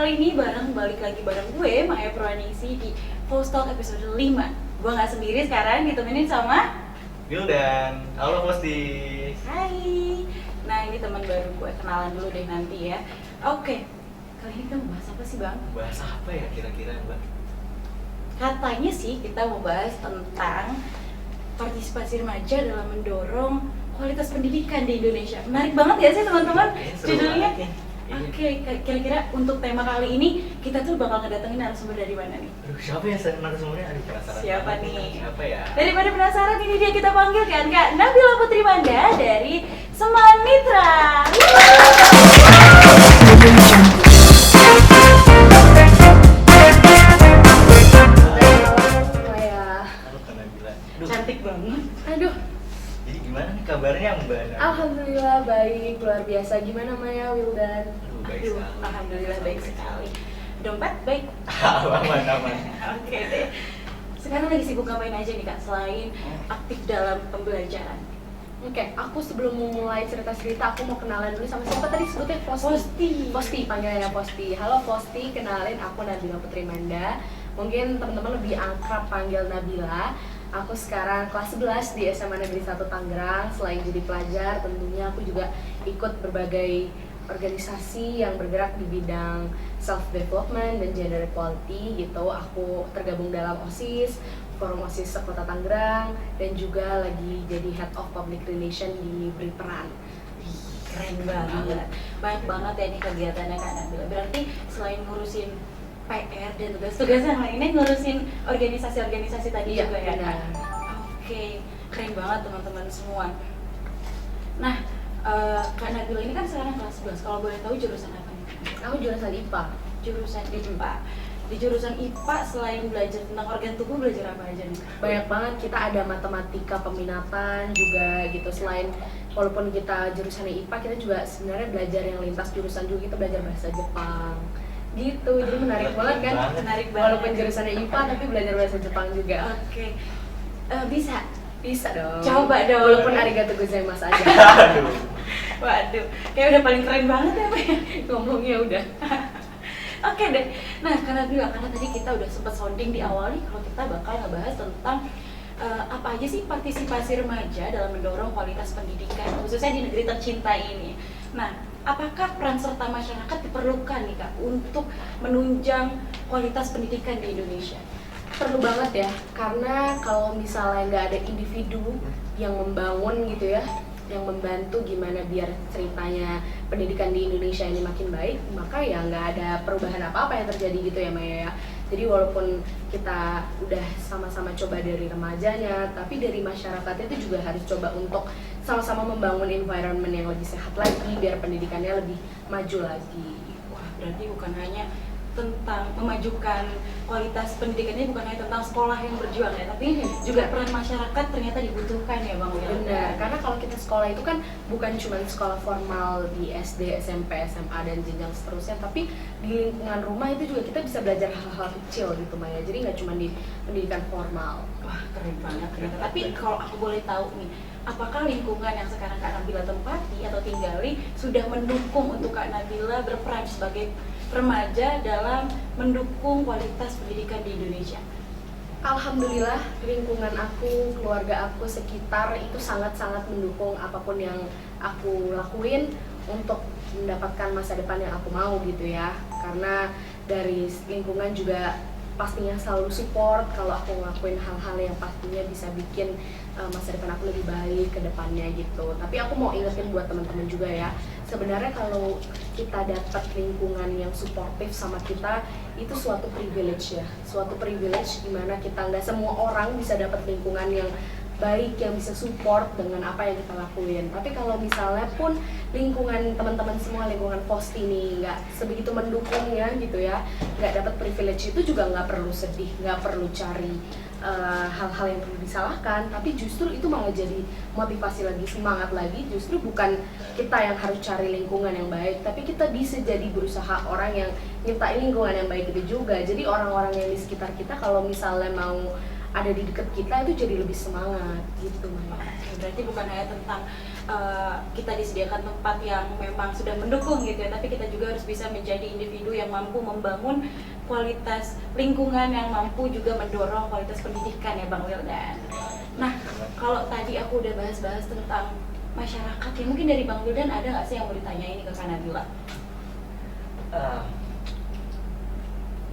kali ini balik lagi bareng gue, Maya Purwaningsi di Post Talk episode 5. Gue gak sendiri sekarang, ditemenin sama Wildan. Halo Posti. Hai. Nah ini teman baru gue, kenalan dulu deh nanti ya. Oke, kali ini kita mau bahas apa sih Bang? Bahas apa ya kira-kira Mbak? Katanya sih kita mau bahas tentang partisipasi remaja dalam mendorong kualitas pendidikan di Indonesia. Menarik banget ya sih teman-teman judulnya? Oke, kira-kira untuk tema kali ini kita tuh bakal ngedatengin narasumber dari mana nih? Aduh, siapa ya narasumbernya? Aduh, penasaran. Siapa nih? Siapa ya? Daripada penasaran, ini dia kita panggil kan Kak Nabila Putri Manda dari Seman Mitra. Halo Kak Nabila. Aduh, Cantik banget. Aduh, jadi gimana nih kabarnya Mbak? alhamdulillah baik, luar biasa. Gimana Maya, Wildan? Aduh, baik Aduh, sekali. alhamdulillah baik sekali. Dompet baik. Aman. Oke deh. Sekarang lagi sibuk ngapain aja nih Kak selain aktif dalam pembelajaran? Oke, aku sebelum mulai cerita-cerita, aku mau kenalan dulu sama siapa tadi sebutnya? Posti, panggilannya Posti. Halo Posti, kenalin aku Nabila Putri Manda. Mungkin teman-teman lebih akrab panggil Nabila. Aku sekarang kelas 11 di SMA Negeri 1 Tangerang. Selain jadi pelajar, tentunya aku juga ikut berbagai organisasi yang bergerak di bidang self development dan gender equality gitu. Aku tergabung dalam OSIS, Forum OSIS Sekota Tangerang, dan juga lagi jadi Head of Public Relation di Beriperan. Keren banget. Banyak banget ya nih kegiatannya Kak Nabila. Berarti selain ngurusin PR dan tugas-tugas yang lainnya ngurusin organisasi-organisasi tadi Iya, juga ya Kak? benar. Oke, keren banget teman-teman semua. Nah, Kak Nabila ini kan sekarang kelas 11. Kalau boleh tahu jurusan apa nih? Aku jurusan IPA. Jurusan IPA. Di jurusan IPA selain belajar tentang organ tubuh, belajar apa aja nih? Banyak banget, kita ada matematika peminatan juga gitu. Selain walaupun kita jurusan IPA, kita juga sebenarnya belajar yang lintas jurusan juga. Kita belajar bahasa Jepang gitu, jadi menarik banget kan? Menarik banget. Walaupun jurusannya IPA tapi belajar bahasa Jepang juga. Oke. Bisa? Bisa dong. Coba dong. Walaupun arigato gozaimasu aja. Aduh. Waduh, kayak udah paling keren banget ya Mbak. Ngomongnya udah. Oke deh. Nah, karena tadi kita udah sempat sounding di awal nih kalau kita bakal ngebahas tentang apa aja sih partisipasi remaja dalam mendorong kualitas pendidikan khususnya di negeri tercinta ini. Nah, apakah peran serta masyarakat diperlukan nih Kak untuk menunjang kualitas pendidikan di Indonesia? Perlu banget ya, karena kalau misalnya nggak ada individu yang membangun gitu ya, yang membantu gimana biar ceritanya pendidikan di Indonesia ini makin baik, maka ya nggak ada perubahan apa-apa yang terjadi gitu ya Maya ya. Jadi walaupun kita udah sama-sama coba dari remajanya, tapi dari masyarakatnya itu juga harus coba untuk sama-sama membangun environment yang lebih sehat lagi, biar pendidikannya lebih maju lagi. Wah, berarti bukan hanya tentang memajukan kualitas pendidikannya, bukan hanya tentang sekolah yang berjuang ya, tapi juga peran masyarakat ternyata dibutuhkan ya Bang Wil. Benar, karena kalau kita sekolah itu kan bukan cuma sekolah formal di SD, SMP, SMA, dan jenjang seterusnya, tapi di lingkungan rumah itu juga kita bisa belajar hal-hal kecil gitu Maya, jadi nggak cuma di pendidikan formal. Wah, keren banget ternyata. Tapi kalau aku boleh tahu nih, apakah lingkungan yang sekarang Kak Nabila tempati atau tinggali sudah mendukung untuk Kak Nabila berperan sebagai remaja dalam mendukung kualitas pendidikan di Indonesia? Alhamdulillah, lingkungan aku, keluarga aku, sekitar itu sangat-sangat mendukung apapun yang aku lakuin untuk mendapatkan masa depan yang aku mau gitu ya. Karena dari lingkungan juga pastinya selalu support kalau aku ngelakuin hal-hal yang pastinya bisa bikin masa depan aku lebih baik ke depannya gitu. Tapi aku mau ingetin buat teman-teman juga ya, sebenarnya kalau kita dapat lingkungan yang suportif sama kita, itu suatu privilege ya, suatu privilege dimana kita nggak semua orang bisa dapat lingkungan yang baik, yang bisa support dengan apa yang kita lakuin. Tapi kalau misalnya pun lingkungan teman-teman semua, lingkungan Posti ini nggak sebegitu mendukungnya gitu ya, nggak dapat privilege, itu juga nggak perlu sedih, nggak perlu cari hal-hal yang perlu disalahkan, tapi justru itu malah jadi motivasi lagi, semangat lagi. Justru bukan kita yang harus cari lingkungan yang baik, tapi kita bisa jadi berusaha orang yang nyiptain lingkungan yang baik itu juga. Jadi orang-orang yang di sekitar kita kalau misalnya mau ada di dekat kita itu jadi lebih semangat gitu Maya. Oke, berarti bukan hanya tentang kita disediakan tempat yang memang sudah mendukung gitu ya, tapi kita juga harus bisa menjadi individu yang mampu membangun kualitas lingkungan, yang mampu juga mendorong kualitas pendidikan ya Bang Wildan. Nah, kalau tadi aku udah bahas-bahas tentang masyarakat, ya mungkin dari Bang Wildan ada nggak sih yang mau ditanya ini ke Kak Nabila?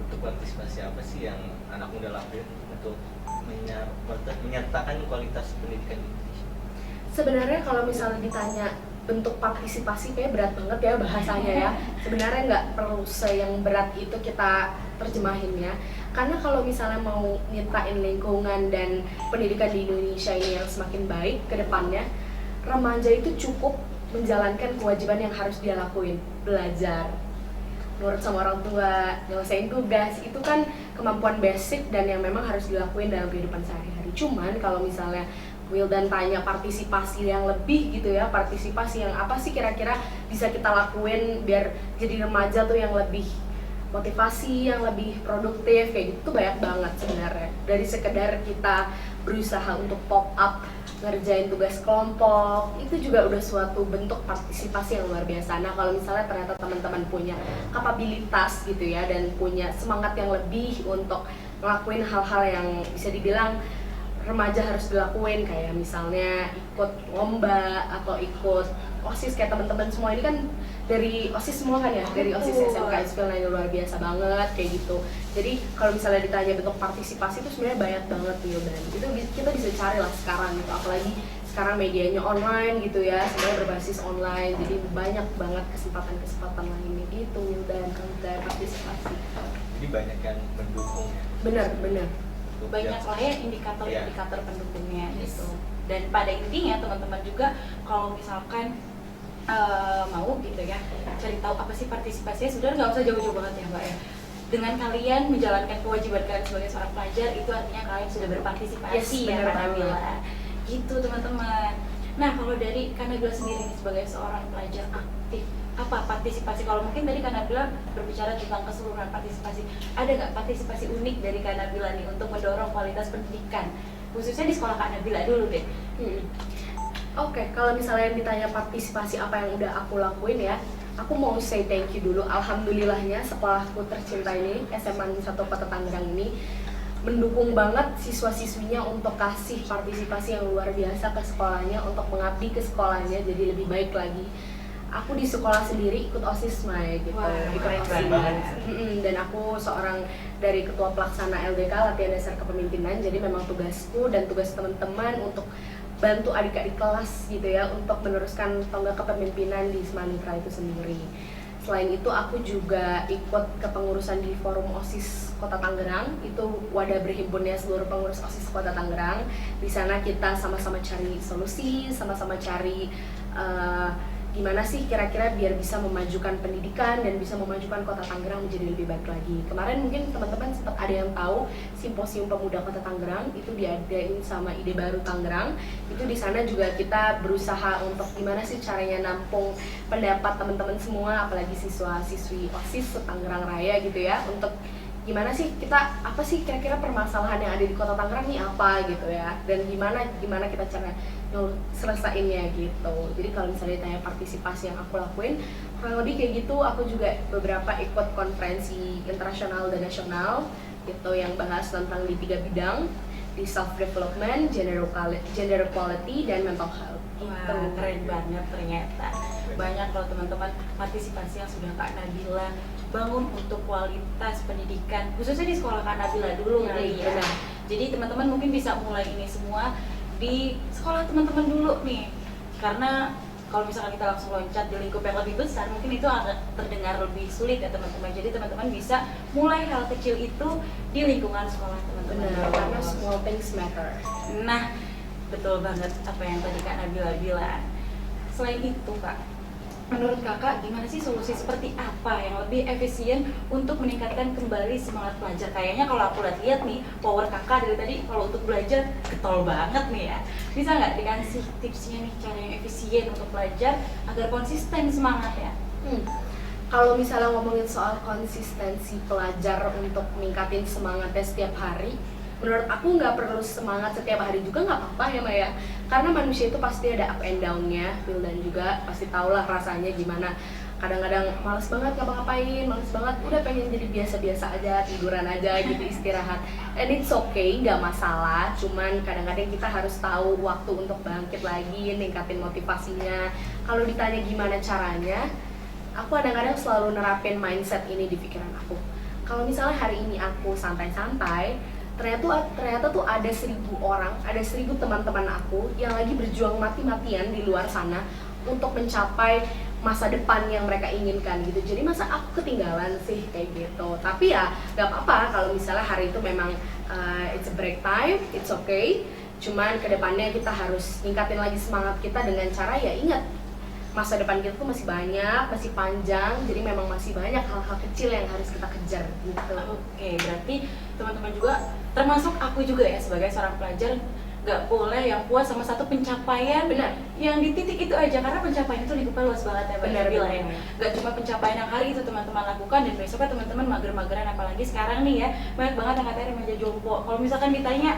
Untuk partisipasi apa sih yang anak muda lakuin untuk menyertakan kualitas pendidikan di Indonesia? Sebenarnya kalau misalnya ditanya bentuk partisipasi kayak berat banget ya bahasanya ya. Sebenarnya nggak perlu yang berat itu kita terjemahinnya. Karena kalau misalnya mau nyiptain lingkungan dan pendidikan di Indonesia ini yang semakin baik ke depannya, remaja itu cukup menjalankan kewajiban yang harus dia lakuin, belajar, nurut sama orang tua, nyelesain tugas, itu kan kemampuan basic dan yang memang harus dilakuin dalam kehidupan sehari-hari. Cuman kalau misalnya Wildan tanya partisipasi yang lebih gitu ya, partisipasi yang apa sih kira-kira bisa kita lakuin biar jadi remaja tuh yang lebih motivasi, yang lebih produktif, kayak gitu tuh banyak banget sebenarnya. Dari sekedar kita berusaha untuk pop up, ngerjain tugas kelompok, itu juga udah suatu bentuk partisipasi yang luar biasa. Nah kalau misalnya ternyata teman-teman punya kapabilitas gitu ya, dan punya semangat yang lebih untuk ngelakuin hal-hal yang bisa dibilang remaja harus dilakuin, kayak misalnya ikut lomba atau ikut OSIS kayak teman-teman semua ini kan dari OSIS semua kan ya, dari OSIS SMK Inspil yang luar biasa banget kayak gitu. Jadi kalau misalnya ditanya bentuk partisipasi itu sebenarnya banyak banget nih, dan itu kita bisa cari lah sekarang gitu, apalagi sekarang medianya online gitu ya, semuanya berbasis online, jadi banyak banget kesempatan-kesempatan lainnya gitu, dan kalau dari partisipasi. Jadi banyak yang mendukung ya. Bener. Banyak lah ya indikator-indikator pendukungnya gitu. Dan pada intinya teman-teman juga kalau misalkan mau gitu ya cari tahu apa sih partisipasinya, sudah nggak usah jauh-jauh banget ya Mbak ya. Dengan kalian menjalankan kewajiban kalian sebagai seorang pelajar, itu artinya kalian sudah berpartisipasi ya Kak Nabila. Gitu teman-teman. Nah kalau dari Kak Nabila sendiri nih, sebagai seorang pelajar aktif, apa partisipasi? Kalau mungkin tadi Kak Nabila berbicara tentang keseluruhan partisipasi, ada nggak partisipasi unik dari Kak Nabila nih untuk mendorong kualitas pendidikan, khususnya di sekolah Kak Nabila dulu deh? Oke, kalau misalnya ditanya partisipasi apa yang udah aku lakuin ya, aku mau say thank you dulu. Alhamdulillahnya sekolahku tercinta ini, SMA 1 Kota Tangerang ini mendukung banget siswa-siswinya untuk kasih partisipasi yang luar biasa ke sekolahnya, untuk mengabdi ke sekolahnya jadi lebih baik lagi. Aku di sekolah sendiri ikut OSIS Mai gitu. Wah, ikut keren OSIS. Dan aku seorang dari ketua pelaksana LDK, latihan dasar kepemimpinan. Jadi memang tugasku dan tugas teman-teman untuk bantu adik-adik kelas gitu ya, untuk meneruskan tonggak kepemimpinan di Semanitra itu sendiri. Selain itu aku juga ikut kepengurusan di Forum OSIS Kota Tangerang, itu wadah berhimpunnya seluruh pengurus OSIS Kota Tangerang. Di sana kita sama-sama cari solusi, sama-sama cari gimana sih kira-kira biar bisa memajukan pendidikan dan bisa memajukan Kota Tangerang menjadi lebih baik lagi. Kemarin mungkin teman-teman sempat ada yang tahu Simposium Pemuda Kota Tangerang itu diadain sama Ide Baru Tangerang. Itu di sana juga kita berusaha untuk gimana sih caranya nampung pendapat teman-teman semua, apalagi siswa-siswi OSIS Tangerang Raya gitu ya, untuk gimana sih kita, apa sih kira-kira permasalahan yang ada di Kota Tangerang nih apa gitu ya, dan gimana kita cara selesaiinnya gitu. Jadi kalau misalnya ditanya partisipasi yang aku lakuin, kurang lebih kayak gitu. Aku juga beberapa ikut konferensi internasional dan nasional gitu yang bahas tentang di 3 bidang, di self development, gender equality, dan mental health. Wah, keren banget ternyata. Banyak kalau teman-teman partisipasi yang sudah Kak Nabila bangun untuk kualitas pendidikan, khususnya di sekolah Kak Nabila dulu kali ya. Jadi teman-teman mungkin bisa mulai ini semua di sekolah teman-teman dulu nih, karena kalau misalkan kita langsung loncat di lingkup yang lebih besar, mungkin itu agak terdengar lebih sulit ya teman-teman. Jadi teman-teman bisa mulai hal kecil itu di lingkungan sekolah teman-teman. Benar, karena small things matter. Nah, betul banget apa yang tadi Kak Nabila bilang. Selain itu Kak, menurut Kakak gimana sih solusi seperti apa yang lebih efisien untuk meningkatkan kembali semangat pelajar? Kayaknya kalau aku lihat nih, power Kakak dari tadi kalau untuk belajar getol banget nih ya. Bisa nggak dikasih tipsnya nih, cara yang efisien untuk belajar agar konsisten semangatnya? Kalau misalnya ngomongin soal konsistensi pelajar untuk meningkatin semangatnya setiap hari, menurut aku nggak perlu semangat setiap hari juga, nggak apa-apa ya Maya, karena manusia itu pasti ada up and down-nya. Wildan juga pasti tahulah rasanya gimana, kadang-kadang males banget ngapa-ngapain, males banget, udah pengen jadi biasa-biasa aja, tiduran aja gitu, istirahat, and it's okay, nggak masalah. Cuman kadang-kadang kita harus tahu waktu untuk bangkit lagi, ningkatin motivasinya. Kalau ditanya gimana caranya, aku kadang-kadang selalu nerapin mindset ini di pikiran aku. Kalau misalnya hari ini aku santai-santai, ternyata tuh ada 1.000 orang, ada 1.000 teman-teman aku yang lagi berjuang mati-matian di luar sana untuk mencapai masa depan yang mereka inginkan gitu. Jadi masa aku ketinggalan sih kayak gitu. Tapi ya gak apa-apa kalau misalnya hari itu memang it's a break time, it's okay. Cuman kedepannya kita harus ningkatin lagi semangat kita dengan cara ya ingat, masa depan kita tuh masih banyak, masih panjang, jadi memang masih banyak hal-hal kecil yang harus kita kejar gitu. Oke, berarti teman-teman juga, termasuk aku juga ya sebagai seorang pelajar, nggak boleh yang puas sama satu pencapaian. Benar. Yang di titik itu aja, karena pencapaian itu lingkupnya luas banget ya Mbak Benar, Nabila benar. ya. Nggak cuma pencapaian yang hari itu teman-teman lakukan, dan besoknya teman-teman mager-mageran, apalagi sekarang nih ya, banyak banget yang katanya remaja jompo. Kalau misalkan ditanya,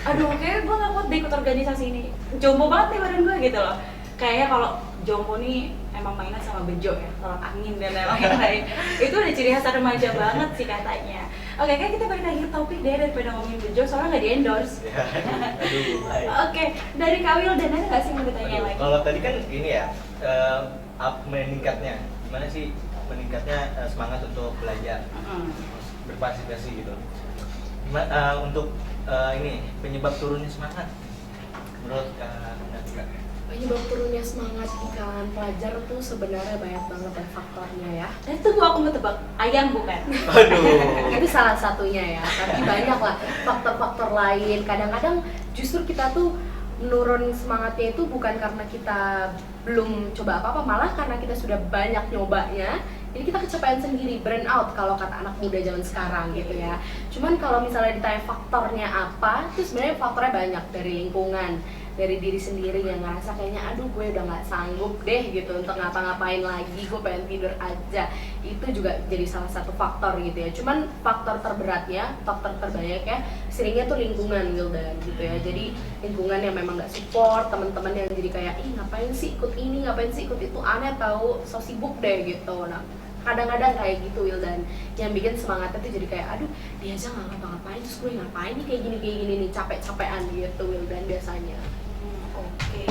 aduh kayak gue nggak kuat deh ikut organisasi ini, jompo banget nih badan gue gitu loh. Kayaknya kalau jompo nih emang mainan sama bejo ya, tolak angin dan lain-lain. Itu udah ciri khas remaja banget sih katanya. Oke, kan kita balik lagi ke topik deh, daripada ngomongin bejo, soalnya nggak di endorse. Ya, aduh, hai. Oke, dari Kawil dan ada nggak sih mau ditanya Aduh, lagi? kalau tadi kan ini ya, meningkatnya, gimana sih meningkatnya semangat untuk belajar, berpartisipasi gitu. Untuk ini penyebab turunnya semangat menurut Kak Nabila? Penyebab turunnya semangat di kalangan pelajar tuh sebenarnya banyak banget ya faktornya ya. Tunggu aku mau tebak, ayam bukan? Aduh. Itu salah satunya ya, tapi banyak lah faktor-faktor lain. Kadang-kadang justru kita tuh menurun semangatnya itu bukan karena kita belum coba apa-apa, malah karena kita sudah banyak nyobanya. Jadi kita kecapean sendiri, burn out kalau kata anak muda zaman sekarang gitu ya. Cuman kalau misalnya ditanya faktornya apa, itu sebenarnya faktornya banyak, dari lingkungan, dari diri sendiri yang ngerasa kayaknya aduh gue udah nggak sanggup deh gitu untuk ngapa-ngapain lagi, gue pengen tidur aja. Itu juga jadi salah satu faktor gitu ya. Cuman faktor terberatnya, faktor terbanyak ya seringnya tuh lingkungan Wildan gitu ya. Jadi lingkungan yang memang nggak support, teman-teman yang jadi kayak ih ngapain sih ikut ini, ngapain sih ikut itu, aneh tahu, so sibuk deh gitu. Nah kadang-kadang kayak gitu Wildan, yang bikin semangatnya tuh jadi kayak aduh dia aja nggak ngapa-ngapain, terus gue ngapain nih kayak gini nih, capek-capean gitu Wildan biasanya. Oke.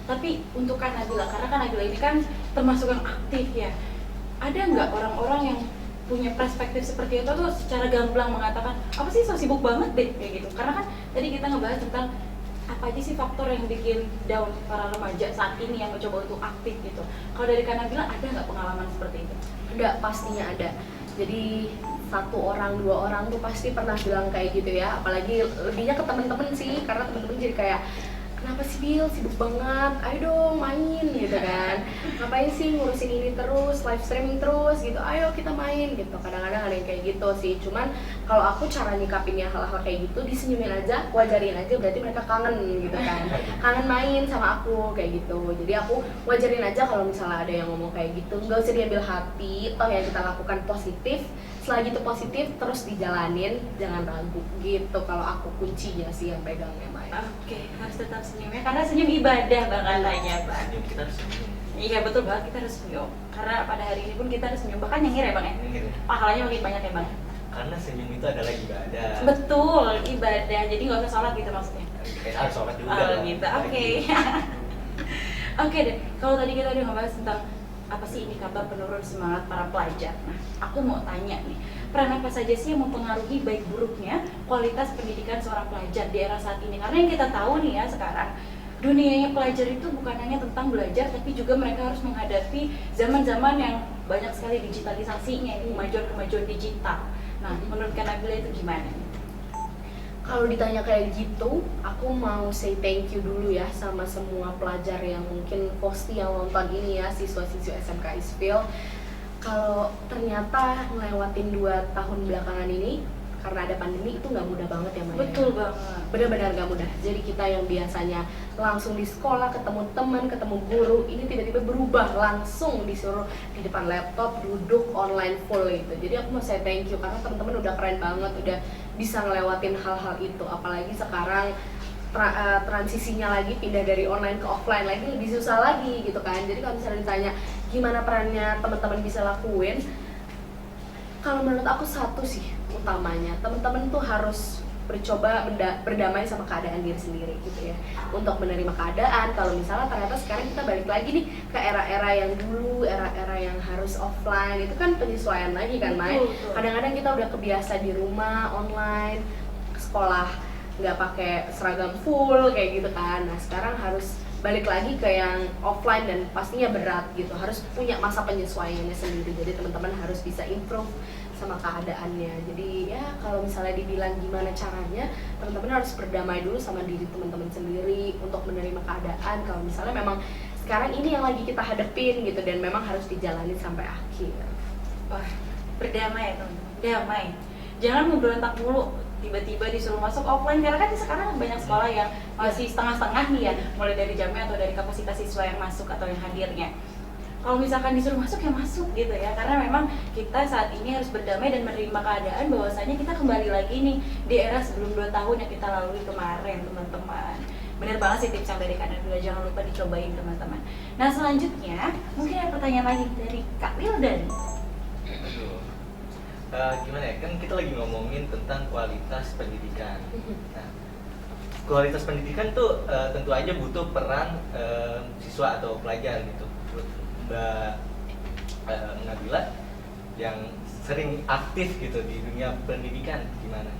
Tapi untuk Kak Nabila, karena Kak Nabila ini kan termasuk yang aktif ya. Ada nggak orang-orang yang punya perspektif seperti itu tuh secara gamblang mengatakan apa sih so sibuk banget deh kayak gitu? Karena kan tadi kita ngebahas tentang apa aja sih faktor yang bikin down para remaja saat ini yang mencoba untuk aktif gitu. Kalau dari Kak Nabila ada nggak pengalaman seperti itu? Ada, pastinya ada. Jadi 1 orang 2 orang tuh pasti pernah bilang kayak gitu ya. Apalagi lebihnya ke temen-temen sih, karena temen-temen jadi kayak kenapa sih Bil, sibuk banget, ayo dong main gitu kan, ngapain sih ngurusin ini terus, live streaming terus gitu, ayo kita main gitu. Kadang-kadang ada yang kayak gitu sih. Cuman kalau aku cara nyikapinnya hal-hal kayak gitu, disenyumin aja, wajarin aja, berarti mereka kangen gitu kan, kangen main sama aku kayak gitu. Jadi aku wajarin aja kalau misalnya ada yang ngomong kayak gitu, nggak usah diambil hati, toh yang kita lakukan positif. Selagi itu positif terus dijalanin, jangan ragu gitu. Kalau aku kuncinya sih yang pegangnya Maya. Oke, harus tetap senyum ya, karena senyum ibadah Bang katanya Bang. Senyum, kita harus senyum. Iya betul banget, kita harus senyum. Karena pada hari ini pun kita harus senyum, bahkan nyengir ya Bang ya. Nyengir. Pahalanya makin banyak ya Bang. Karena senyum itu adalah ibadah. Betul, ibadah. Jadi nggak usah sholat gitu maksudnya. Kita harus sholat juga. Oh lah. gitu, oke. Oke deh, kalau tadi kita udah ngebahas tentang apa sih indikator penurun semangat para pelajar. Nah, aku mau tanya nih, peran apa saja sih yang mempengaruhi baik buruknya kualitas pendidikan seorang pelajar di era saat ini? Karena yang kita tahu nih ya sekarang, dunianya pelajar itu bukan hanya tentang belajar, tapi juga mereka harus menghadapi zaman-zaman yang banyak sekali digitalisasinya, kemajuan-kemajuan digital. Nah, menurut Kak Nabila itu gimana? Kalau ditanya kayak gitu, aku mau say thank you dulu ya sama semua pelajar yang mungkin pasti yang nonton ini ya, siswa-siswa SMK Isfil. Kalau ternyata ngelewatin 2 tahun belakangan ini, karena ada pandemi itu nggak mudah banget ya Maya. Betul banget. Benar-benar nggak mudah. Jadi kita yang biasanya langsung di sekolah ketemu teman, ketemu guru, ini tiba-tiba berubah langsung disuruh di depan laptop duduk online full gitu. Jadi aku mau say thank you karena teman-teman udah keren banget, udah bisa ngelewatin hal-hal itu. Apalagi sekarang transisinya lagi pindah dari online ke offline lagi lebih susah lagi gitu kan. Jadi kalau misalnya ditanya gimana perannya teman-teman bisa lakuin, kalau menurut aku satu sih utamanya, teman-teman tuh harus bercoba berdamai sama keadaan diri sendiri gitu ya, untuk menerima keadaan. Kalau misalnya ternyata sekarang kita balik lagi nih ke era-era yang dulu, era-era yang harus offline, itu kan penyesuaian lagi kan Mai. Kadang-kadang kita udah kebiasa di rumah online, sekolah nggak pakai seragam full kayak gitu kan. Nah sekarang harus balik lagi ke yang offline dan pastinya berat gitu, harus punya masa penyesuaiannya sendiri. Jadi teman-teman harus bisa improve sama keadaannya. Jadi ya kalau misalnya dibilang gimana caranya, teman-teman harus berdamai dulu sama diri teman-teman sendiri untuk menerima keadaan. Kalau misalnya memang sekarang ini yang lagi kita hadepin gitu dan memang harus dijalani sampai akhir. Wah, berdamai ya teman-teman, damai. Jangan memberontak mulu tiba-tiba disuruh masuk offline, karena kan sekarang banyak sekolah yang masih setengah-setengah nih ya, mulai dari jamnya atau dari kapasitas siswa yang masuk atau yang hadirnya. Kalau misalkan disuruh masuk ya masuk gitu ya, karena memang kita saat ini harus berdamai dan menerima keadaan bahwasanya kita kembali lagi nih di era sebelum 2 tahun yang kita lalui kemarin teman-teman. Bener banget sih tips yang dari Kak Nabila, jangan lupa dicobain teman-teman. Nah selanjutnya mungkin ada pertanyaan lagi dari Kak Wildan. Gimana ya, kan kita lagi ngomongin tentang kualitas pendidikan. Nah, kualitas pendidikan tuh tentu aja butuh peran siswa atau pelajar gitu. Mbak Nabila yang sering aktif gitu di dunia pendidikan, gimana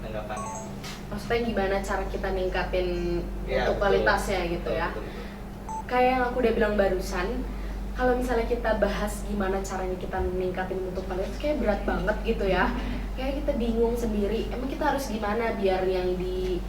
tanggapannya? Maksudnya gimana cara kita ningkatin Ya, untuk betul. kualitasnya gitu ya? Betul. Kayak yang aku udah bilang barusan, kalau misalnya kita bahas gimana caranya kita meningkatin mutu kualitas, kayak berat banget gitu ya. Kayak kita bingung sendiri, emang kita harus gimana biar yang di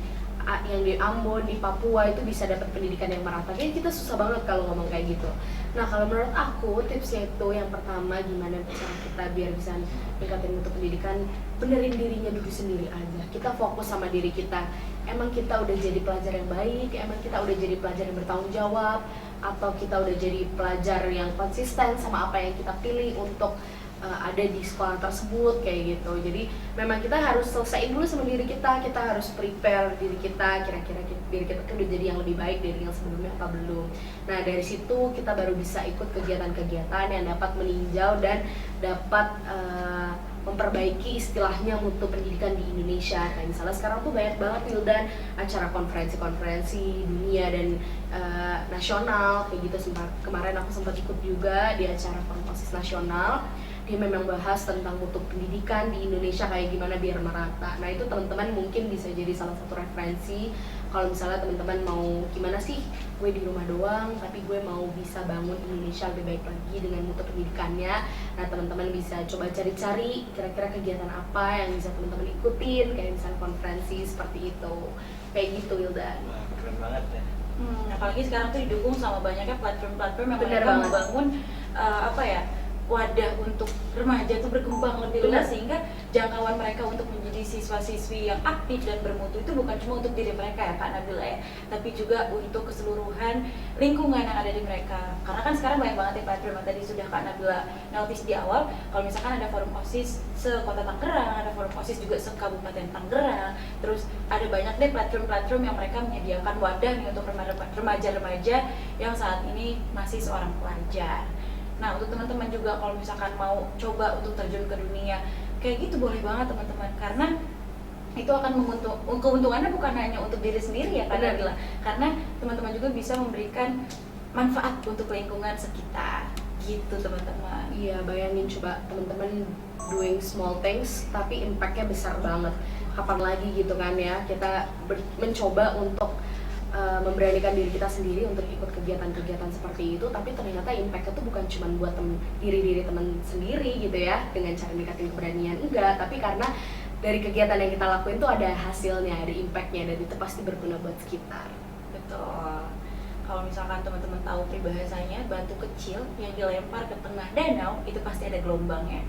Ambon, di Papua itu bisa dapat pendidikan yang merata. Kayak kita susah banget kalau ngomong kayak gitu. Nah kalau menurut aku tipsnya itu yang pertama, gimana cara kita biar bisa meningkatin mutu pendidikan, benerin dirinya dulu sendiri aja. Kita fokus sama diri kita. Emang kita udah jadi pelajar yang baik, emang kita udah jadi pelajar yang bertanggung jawab, atau kita udah jadi pelajar yang konsisten sama apa yang kita pilih untuk ada di sekolah tersebut kayak gitu. Jadi memang kita harus selesaiin dulu sama diri kita harus prepare diri kita, kira-kira diri kita tuh udah jadi yang lebih baik dari yang sebelumnya apa belum. Nah dari situ kita baru bisa ikut kegiatan-kegiatan yang dapat meninjau dan dapat memperbaiki istilahnya mutu pendidikan di Indonesia. Kayak misalnya sekarang tuh banyak banget Wildan acara konferensi-konferensi dunia dan nasional kayak gitu. Kemarin aku sempat ikut juga di acara konferensi nasional. Dia memang bahas tentang mutu pendidikan di Indonesia kayak gimana biar merata. Nah itu teman-teman mungkin bisa jadi salah satu referensi kalau misalnya teman-teman mau gimana sih, gue di rumah doang tapi gue mau bisa bangun Indonesia lebih baik lagi dengan mutu pendidikannya. Nah teman-teman bisa coba cari-cari kira-kira kegiatan apa yang bisa teman-teman ikutin, kayak misalnya konferensi seperti itu, kayak gitu Wildan. Wah, keren banget ya. Apalagi sekarang tuh didukung sama banyaknya platform-platform yang Bener mereka banget. membangun wadah untuk remaja tuh berkembang lebih luas, sehingga jangkauan mereka untuk menjadi siswa-siswi yang aktif dan bermutu itu bukan cuma untuk diri mereka ya Kak Nabila ya, tapi juga untuk keseluruhan lingkungan yang ada di mereka. Karena kan sekarang banyak banget ya platform yang tadi sudah Kak Nabila notice di awal, kalau misalkan ada forum OSIS se-Kota Tangerang, ada forum OSIS juga se-Kabupaten Tangerang, terus ada banyak deh platform-platform yang mereka menyediakan wadah nih untuk remaja-remaja yang saat ini masih seorang pelajar. Nah untuk teman-teman juga kalau misalkan mau coba untuk terjun ke dunia kayak gitu, boleh banget teman-teman, karena itu akan keuntungannya bukan hanya untuk diri sendiri ya Kak Nabila, karena teman-teman juga bisa memberikan manfaat untuk lingkungan sekitar gitu teman-teman. Iya, bayangin coba teman-teman doing small things tapi impactnya besar banget. Kapan lagi gitu kan ya kita mencoba untuk memberanikan diri kita sendiri untuk ikut kegiatan-kegiatan seperti itu, tapi ternyata impactnya tuh bukan cuma buat diri teman sendiri gitu ya dengan cara meningkatin keberanian, enggak, tapi karena dari kegiatan yang kita lakuin tuh ada hasilnya, ada impactnya, dan itu pasti berguna buat sekitar. Betul. Kalau misalkan teman-teman tahu peribahasanya, batu kecil yang dilempar ke tengah danau itu pasti ada gelombangnya.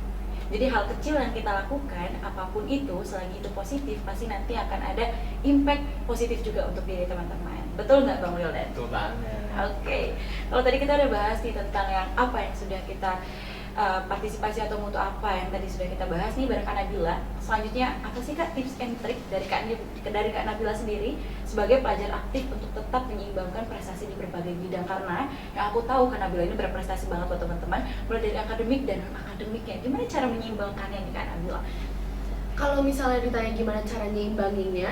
Jadi hal kecil yang kita lakukan, apapun itu, selagi itu positif, pasti nanti akan ada impact positif juga untuk diri teman-teman. Betul nggak Bang Wildan? Betul banget. Oke, kalau tadi kita udah bahas nih tentang yang apa yang sudah kita partisipasi atau mutu apa yang tadi sudah kita bahas nih bareng Kak Nabila. Selanjutnya apa sih Kak tips and trick dari Kak Nabila sendiri sebagai pelajar aktif untuk tetap menyeimbangkan prestasi di berbagai bidang? Karena yang aku tahu Kak Nabila ini berprestasi banget buat teman-teman, mulai dari akademik dan non akademiknya. Gimana cara menyeimbangkannya nih Kak Nabila? Kalau misalnya ditanya gimana cara nyeimbanginnya,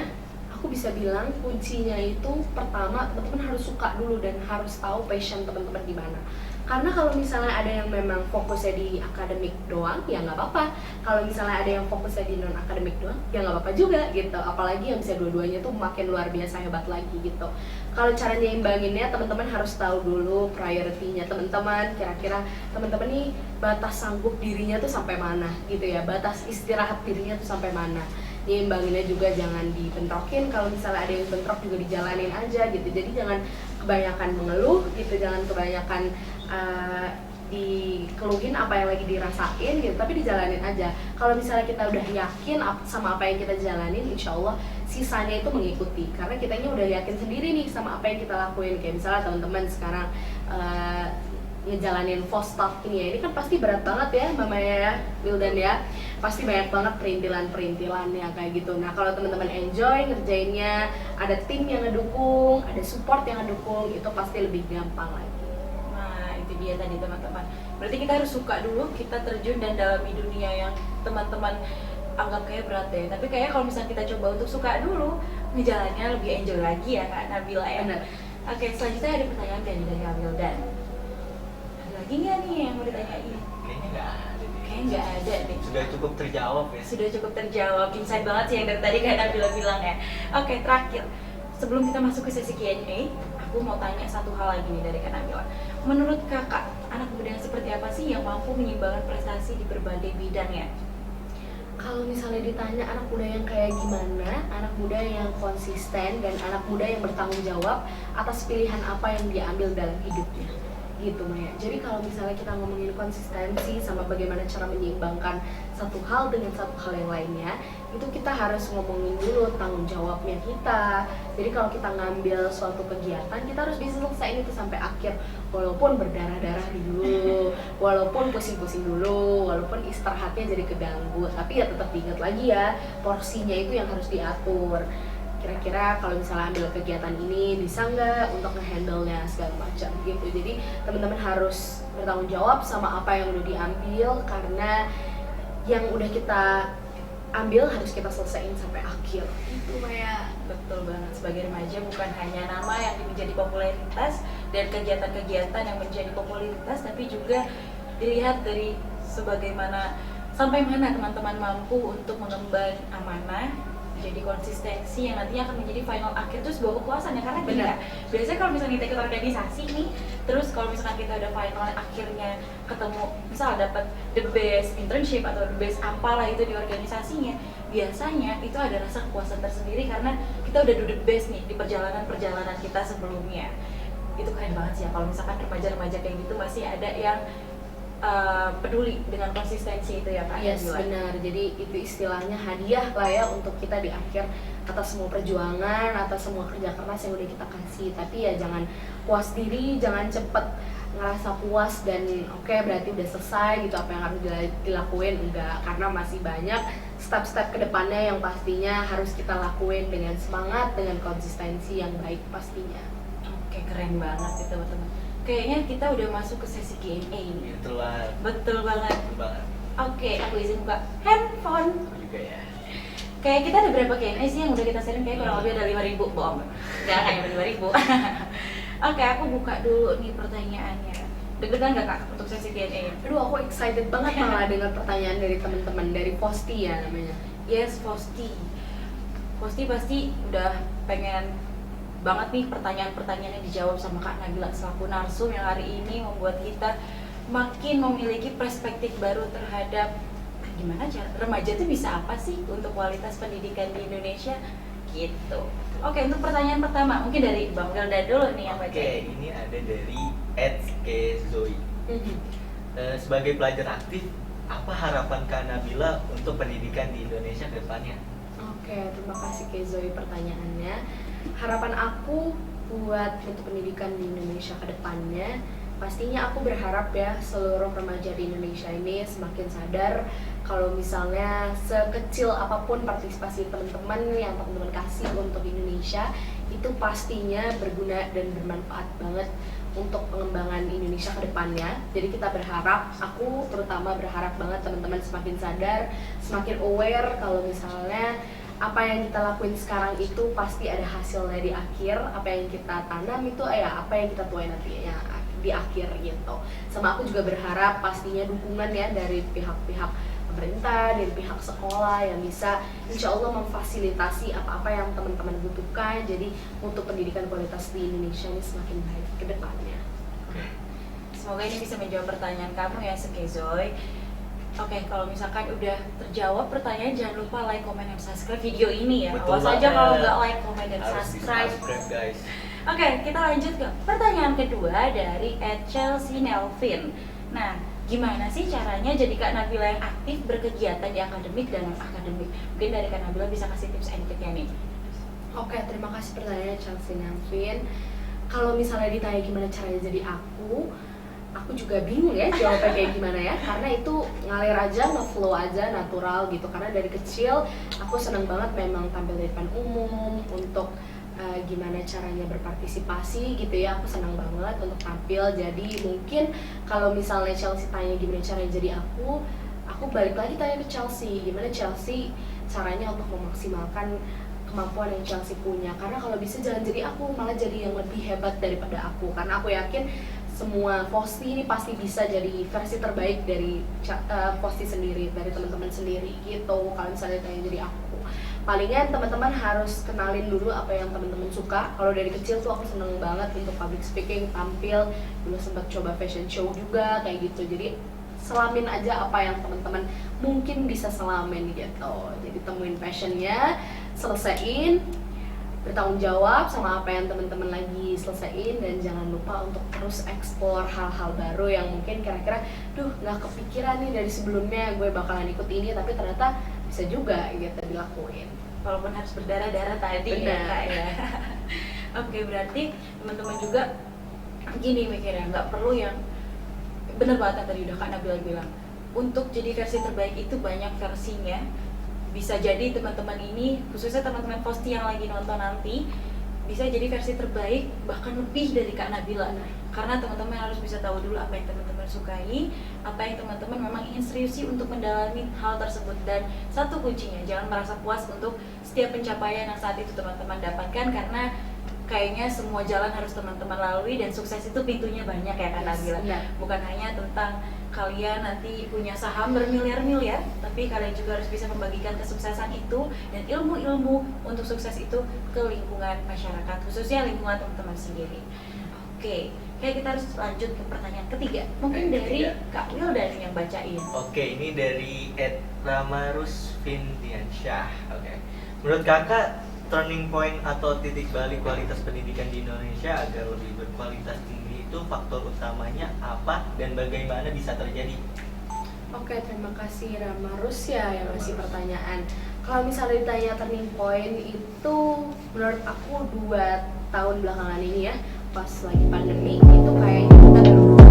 aku bisa bilang kuncinya itu pertama teman-teman harus suka dulu dan harus tahu passion teman-teman di mana. Karena kalau misalnya ada yang memang fokusnya di akademik doang, ya nggak apa-apa. Kalau misalnya ada yang fokusnya di non akademik doang, ya nggak apa-apa juga gitu. Apalagi yang bisa dua-duanya tuh makin luar biasa hebat lagi gitu. Kalau cara nyeimbanginnya, teman-teman harus tahu dulu priority-nya teman-teman. Kira-kira teman-teman nih batas sanggup dirinya tuh sampai mana gitu ya. Batas istirahat dirinya tuh sampai mana. Nyeimbanginnya juga jangan dibentrokin. Kalau misalnya ada yang bentrok juga dijalanin aja gitu. Jadi jangan kebanyakan mengeluh gitu, jangan kebanyakan dikeluhin apa yang lagi dirasain gitu, tapi dijalanin aja. Kalau misalnya kita udah yakin sama apa yang kita jalanin, insya Allah sisanya itu mengikuti. Karena kitanya udah yakin sendiri nih sama apa yang kita lakuin. Kayak misalnya teman-teman sekarang ngejalanin Vostok ini kan pasti berat banget ya Mama ya, Wildan ya. Pasti banyak banget perintilan-perintilannya kayak gitu. Nah kalau teman-teman enjoy ngerjainnya, ada tim yang ngedukung, ada support yang ngedukung, itu pasti lebih gampang lagi. Nah itu dia tadi teman-teman. Berarti kita harus suka dulu, kita terjun dan dalami dunia yang teman-teman anggap kayak berat ya. Tapi kayak kalau misalnya kita coba untuk suka dulu, ngejalannya lebih enjoy lagi ya Kak Nabila ya. Bener. Oke, selanjutnya ada pertanyaan dari Kak Wildan. Lagi nggak nih yang mau ditanyain? Kayaknya nggak ada deh. Kayaknya nggak ada deh. Sudah cukup terjawab ya. Sudah cukup terjawab, insight banget sih yang dari tadi Kak Nabila bilang ya. Oke, terakhir, sebelum kita masuk ke sesi Q&A, aku mau tanya satu hal lagi nih dari Kak Nabila. Menurut kakak, anak muda yang seperti apa sih yang mampu menyeimbangkan prestasi di berbagai bidang ya? Kalau misalnya ditanya anak muda yang kayak gimana, anak muda yang konsisten dan anak muda yang bertanggung jawab atas pilihan apa yang dia ambil dalam hidupnya gitu Maya. Jadi kalau misalnya kita ngomongin konsistensi sama bagaimana cara menyeimbangkan satu hal dengan satu hal yang lainnya, itu kita harus ngomongin dulu tanggung jawabnya kita. Jadi kalau kita ngambil suatu kegiatan, kita harus bisa selesaiin itu sampai akhir, walaupun berdarah-darah dulu, walaupun pusing-pusing dulu, walaupun istirahatnya jadi keganggu, tapi ya tetap diingat lagi ya, porsinya itu yang harus diatur. Kira-kira kalau misalnya ambil kegiatan ini bisa nggak untuk nge-handle-nya segala macam gitu. Jadi teman-teman harus bertanggung jawab sama apa yang udah diambil, karena yang udah kita ambil harus kita selesaiin sampai akhir. Itu kayak Betul banget, sebagai remaja bukan hanya nama yang menjadi popularitas dan kegiatan-kegiatan yang menjadi popularitas, tapi juga dilihat dari sebagaimana sampai mana teman-teman mampu untuk mengemban amanah, jadi konsistensi yang nantinya akan menjadi final akhir itu sebuah kepuasan ya. Karena gini Benar. Kak, biasanya kalau misalnya kita ikut organisasi nih, terus kalau misalkan kita udah final akhirnya ketemu, misal dapat the best internship atau the best apalah itu di organisasinya, biasanya itu ada rasa kepuasan tersendiri karena kita udah do the best nih di perjalanan kita sebelumnya. Itu keren banget sih ya kalau misalkan remaja-remaja kayak gitu masih ada yang peduli dengan konsistensi itu ya Kak. yes, Nabila. benar. Jadi itu istilahnya hadiah lah ya untuk kita di akhir atas semua perjuangan, atas semua kerja keras yang udah kita kasih. Tapi ya jangan puas diri, jangan cepet ngerasa puas dan oke, berarti udah selesai gitu apa yang harus dilakuin. Enggak, karena masih banyak step-step kedepannya yang pastinya harus kita lakuin dengan semangat, dengan konsistensi yang baik pastinya. Oke, keren banget itu teman-teman. Kayaknya kita udah masuk ke sesi Q&A ini. Betul banget. Betul banget. Betul banget. Oke, aku izin buka handphone. Aku juga ya. Kayak kita ada berapa Q&A sih yang udah kita sharing? Kayak kurang lebih ada 5.000, bohong. Jangan hanya 5.000. Oke, aku buka dulu nih pertanyaannya. Deg-degan gak Kak untuk sesi Q&A? Aduh, aku excited banget malah dengan pertanyaan dari teman-teman, dari Posti ya namanya. Yes, Posti. Posti pasti udah pengen banget nih pertanyaan-pertanyaannya dijawab sama Kak Nabila selaku narsum yang hari ini membuat kita makin memiliki perspektif baru terhadap gimana cara remaja itu bisa apa sih untuk kualitas pendidikan di Indonesia gitu. Oke, untuk pertanyaan pertama mungkin dari Bang Wildan dulu nih yang baca. Oke, ini ada dari @kezoe. Sebagai pelajar aktif, apa harapan Kak Nabila untuk pendidikan di Indonesia ke depannya? Oke, terima kasih Kezoy pertanyaannya. Harapan aku buat untuk pendidikan di Indonesia ke depannya, pastinya aku berharap ya seluruh remaja di Indonesia ini semakin sadar kalau misalnya sekecil apapun partisipasi teman-teman yang teman-teman kasih untuk Indonesia itu pastinya berguna dan bermanfaat banget untuk pengembangan Indonesia ke depannya. Jadi kita berharap, aku terutama berharap banget teman-teman semakin sadar, semakin aware kalau misalnya apa yang kita lakuin sekarang itu pasti ada hasilnya di akhir. Apa yang kita tanam itu ya apa yang kita tuai nantinya di akhir gitu. Sama aku juga berharap pastinya dukungan ya dari pihak-pihak pemerintah, dari pihak sekolah yang bisa insya Allah memfasilitasi apa-apa yang teman-teman butuhkan. Jadi untuk pendidikan kualitas di Indonesia ini semakin baik ke depannya. Semoga ini bisa menjawab pertanyaan kamu ya Sekezoy. Oke, kalau misalkan udah terjawab pertanyaan, jangan lupa like, comment, dan subscribe video ini ya. Betul Awas aja banget. kalau nggak like, comment, dan Harus subscribe. di-subscribe, guys. Oke, kita lanjut ke pertanyaan kedua dari @Chelsea Nelvin. Nah, gimana sih caranya jadi Kak Nabila yang aktif berkegiatan di akademik dan non-akademik? Mungkin dari Kak Nabila bisa kasih tips and triknya nih. Oke, terima kasih pertanyaannya Chelsea Nelvin. Kalau misalnya ditanya gimana caranya jadi aku juga bingung ya jawabnya kayak gimana ya, karena itu ngalir aja, nge-flow aja, natural gitu. Karena dari kecil aku seneng banget memang tampil di depan umum untuk gimana caranya berpartisipasi gitu ya. Aku senang banget untuk tampil. Jadi mungkin kalau misalnya Chelsea tanya gimana caranya jadi aku balik lagi tanya ke Chelsea, gimana Chelsea caranya untuk memaksimalkan kemampuan yang Chelsea punya. Karena kalau bisa jangan jadi aku, malah jadi yang lebih hebat daripada aku. Karena aku yakin semua Vosti ini pasti bisa jadi versi terbaik dari Vosti sendiri, dari teman-teman sendiri gitu. Kalau misalnya tanya jadi aku, palingan teman-teman harus kenalin dulu apa yang teman-teman suka. Kalau dari kecil tuh aku seneng banget untuk public speaking, tampil, dulu sempat coba fashion show juga kayak gitu. Jadi selamin aja apa yang teman-teman mungkin bisa selamin gitu. Jadi temuin passionnya, selesaiin, bertanggung jawab sama apa yang teman-teman lagi selesaiin, dan jangan lupa untuk terus explore hal-hal baru yang mungkin kira-kira nggak kepikiran nih dari sebelumnya gue bakalan ikut ini, tapi ternyata bisa juga gitu dilakuin. Walaupun harus berdarah-darah tadi. Benar. Ya Kak ya. Oke, berarti teman-teman juga gini mikirnya, nggak perlu yang bener banget yang tadi udah Kak Nabila bilang, untuk jadi versi terbaik itu banyak versinya. Bisa jadi teman-teman ini, khususnya teman-teman Vosti yang lagi nonton nanti, bisa jadi versi terbaik bahkan lebih dari Kak Nabila. Karena teman-teman harus bisa tahu dulu apa yang teman-teman sukai, apa yang teman-teman memang ingin seriusi untuk mendalami hal tersebut. Dan satu kuncinya, jangan merasa puas untuk setiap pencapaian yang saat itu teman-teman dapatkan, karena kayaknya semua jalan harus teman-teman lalui, dan sukses itu pintunya banyak ya Kak Nabila. Bukan hanya tentang kalian nanti punya saham bermiliar-miliar, tapi kalian juga harus bisa membagikan kesuksesan itu dan ilmu-ilmu untuk sukses itu ke lingkungan masyarakat, khususnya lingkungan teman-teman sendiri. Oke, kayak kita harus lanjut ke pertanyaan ketiga. Mungkin dari Kak Wildan yang bacain. Oke, ini dari @Ramarus Findiansyah. Oke. Menurut Kakak, turning point atau titik balik kualitas pendidikan di Indonesia agar lebih berkualitas tinggi itu faktor utamanya apa dan bagaimana bisa terjadi? Oke, terima kasih Ramarus ya yang ngasih pertanyaan. Kalau misalnya ditanya turning point itu, menurut aku 2 tahun belakangan ini ya, pas lagi pandemi itu kayaknya kita baru